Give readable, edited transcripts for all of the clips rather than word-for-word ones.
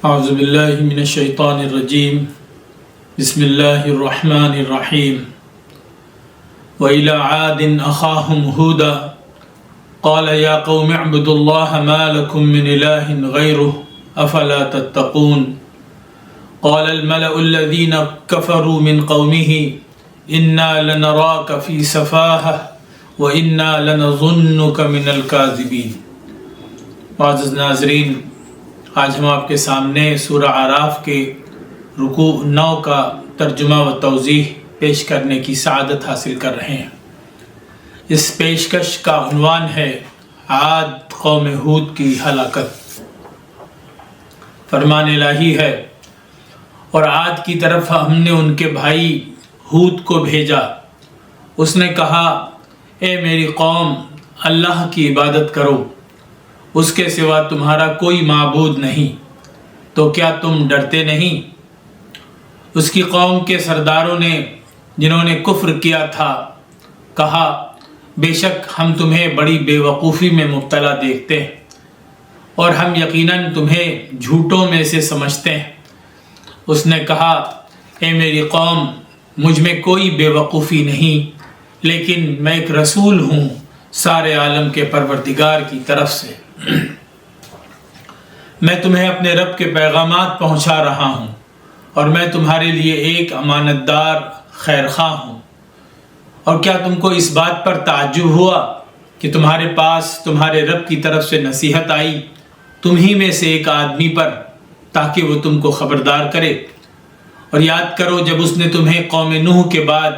اعوذ باللہ من الشیطان الرجیم بسم اللہ الرحمن الرحیم وإلی عاد اخاہم ہودا قال یا قوم اعبدوا اللہ ما لکم من الہ غیرہ افلا تتقون قال الملأ الذین کفروا من قومہ انا لنراک فی سفاہہ وَإِنَّا لَنَظُنُّكَ مِنَ الْكَاذِبِينَ۔ معزز ناظرین، آج ہم آپ کے سامنے سورہ اعراف کے رکوع 9 کا ترجمہ و توضیح پیش کرنے کی سعادت حاصل کر رہے ہیں۔ اس پیشکش کا عنوان ہے عاد قوم ہود کی ہلاکت۔ فرمان الہی ہے، اور عاد کی طرف ہم نے ان کے بھائی ہود کو بھیجا۔ اس نے کہا، اے میری قوم، اللہ کی عبادت کرو، اس کے سوا تمہارا کوئی معبود نہیں، تو کیا تم ڈرتے نہیں؟ اس کی قوم کے سرداروں نے، جنہوں نے کفر کیا تھا، کہا، بے شک ہم تمہیں بڑی بے وقوفی میں مبتلا دیکھتے ہیں، اور ہم یقیناً تمہیں جھوٹوں میں سے سمجھتے ہیں۔ اس نے کہا، اے میری قوم، مجھ میں کوئی بے وقوفی نہیں، لیکن میں ایک رسول ہوں سارے عالم کے پروردگار کی طرف سے۔ میں تمہیں اپنے رب کے پیغامات پہنچا رہا ہوں، اور میں تمہارے لیے ایک امانت دار خیر خواہ ہوں۔ اور کیا تم کو اس بات پر تعجب ہوا کہ تمہارے پاس تمہارے رب کی طرف سے نصیحت آئی تم ہی میں سے ایک آدمی پر، تاکہ وہ تم کو خبردار کرے؟ اور یاد کرو جب اس نے تمہیں قوم نوح کے بعد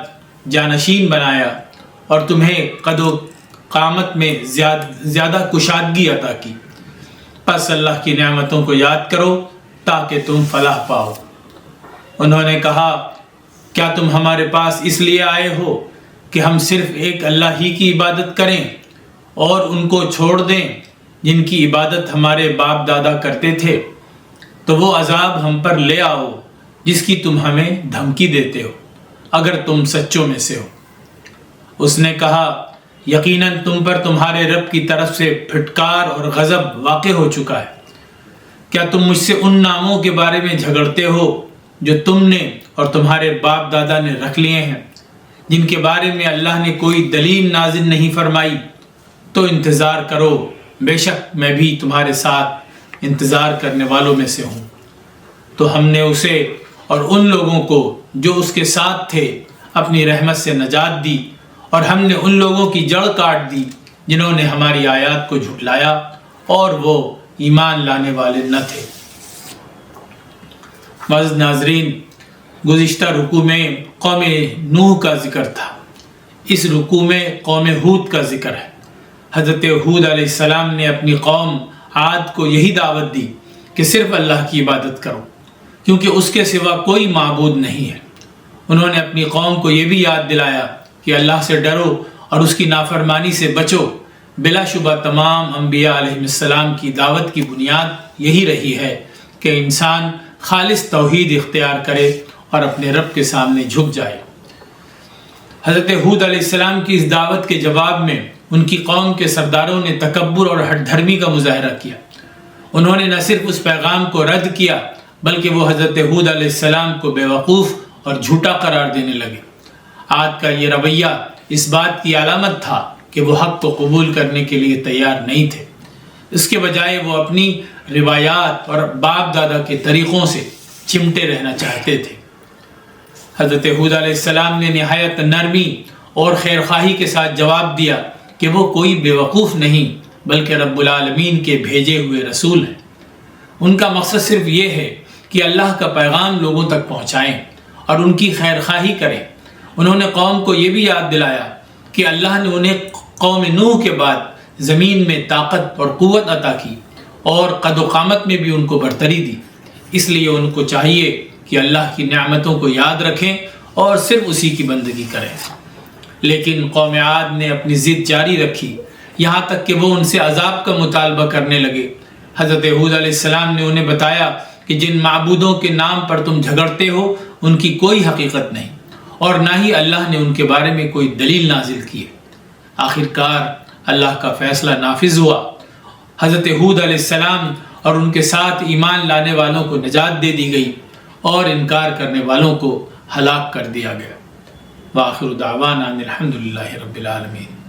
جانشین بنایا اور تمہیں قد و قامت میں زیادہ کشادگی عطا کی، پس اللہ کی نعمتوں کو یاد کرو تاکہ تم فلاح پاؤ۔ انہوں نے کہا، کیا تم ہمارے پاس اس لیے آئے ہو کہ ہم صرف ایک اللہ ہی کی عبادت کریں اور ان کو چھوڑ دیں جن کی عبادت ہمارے باپ دادا کرتے تھے؟ تو وہ عذاب ہم پر لے آؤ جس کی تم ہمیں دھمکی دیتے ہو، اگر تم سچوں میں سے ہو۔ اس نے کہا، یقیناً تم پر تمہارے رب کی طرف سے پھٹکار اور غضب واقع ہو چکا ہے۔ کیا تم مجھ سے ان ناموں کے بارے میں جھگڑتے ہو جو تم نے اور تمہارے باپ دادا نے رکھ لیے ہیں، جن کے بارے میں اللہ نے کوئی دلیل نازل نہیں فرمائی؟ تو انتظار کرو، بے شک میں بھی تمہارے ساتھ انتظار کرنے والوں میں سے ہوں۔ تو ہم نے اسے اور ان لوگوں کو جو اس کے ساتھ تھے اپنی رحمت سے نجات دی، اور ہم نے ان لوگوں کی جڑ کاٹ دی جنہوں نے ہماری آیات کو جھٹلایا اور وہ ایمان لانے والے نہ تھے۔ معزز ناظرین، گزشتہ رکوع میں قوم نوح کا ذکر تھا، اس رکوع میں قوم ہود کا ذکر ہے۔ حضرت ہود علیہ السلام نے اپنی قوم عاد کو یہی دعوت دی کہ صرف اللہ کی عبادت کرو، کیونکہ اس کے سوا کوئی معبود نہیں ہے۔ انہوں نے اپنی قوم کو یہ بھی یاد دلایا کہ اللہ سے ڈرو اور اس کی نافرمانی سے بچو۔ بلا شبہ تمام انبیاء علیہ السلام کی دعوت کی بنیاد یہی رہی ہے کہ انسان خالص توحید اختیار کرے اور اپنے رب کے سامنے جھک جائے۔ حضرت ہود علیہ السلام کی اس دعوت کے جواب میں ان کی قوم کے سرداروں نے تکبر اور ہٹ دھرمی کا مظاہرہ کیا۔ انہوں نے نہ صرف اس پیغام کو رد کیا بلکہ وہ حضرت ہود علیہ السلام کو بے وقوف اور جھوٹا قرار دینے لگے۔ عاد کا یہ رویہ اس بات کی علامت تھا کہ وہ حق کو قبول کرنے کے لیے تیار نہیں تھے، اس کے بجائے وہ اپنی روایات اور باپ دادا کے طریقوں سے چمٹے رہنا چاہتے تھے۔ حضرت ہود علیہ السلام نے نہایت نرمی اور خیرخواہی کے ساتھ جواب دیا کہ وہ کوئی بیوقوف نہیں بلکہ رب العالمین کے بھیجے ہوئے رسول ہیں۔ ان کا مقصد صرف یہ ہے کہ اللہ کا پیغام لوگوں تک پہنچائیں اور ان کی خیرخواہی کریں۔ انہوں نے قوم کو یہ بھی یاد دلایا کہ اللہ نے انہیں قوم نوح کے بعد زمین میں طاقت اور قوت عطا کی اور قد و قامت میں بھی ان کو برتری دی، اس لیے ان کو چاہیے کہ اللہ کی نعمتوں کو یاد رکھیں اور صرف اسی کی بندگی کریں۔ لیکن قوم عاد نے اپنی ضد جاری رکھی، یہاں تک کہ وہ ان سے عذاب کا مطالبہ کرنے لگے۔ حضرت ہود علیہ السلام نے انہیں بتایا کہ جن معبودوں کے نام پر تم جھگڑتے ہو ان کی کوئی حقیقت نہیں، اور نہ ہی اللہ نے ان کے بارے میں کوئی دلیل نازل کی ہے۔ آخر کار اللہ کا فیصلہ نافذ ہوا۔ حضرت ہود علیہ السلام اور ان کے ساتھ ایمان لانے والوں کو نجات دے دی گئی اور انکار کرنے والوں کو ہلاک کر دیا گیا۔ وآخر دعوانا الحمدللہ رب العالمین۔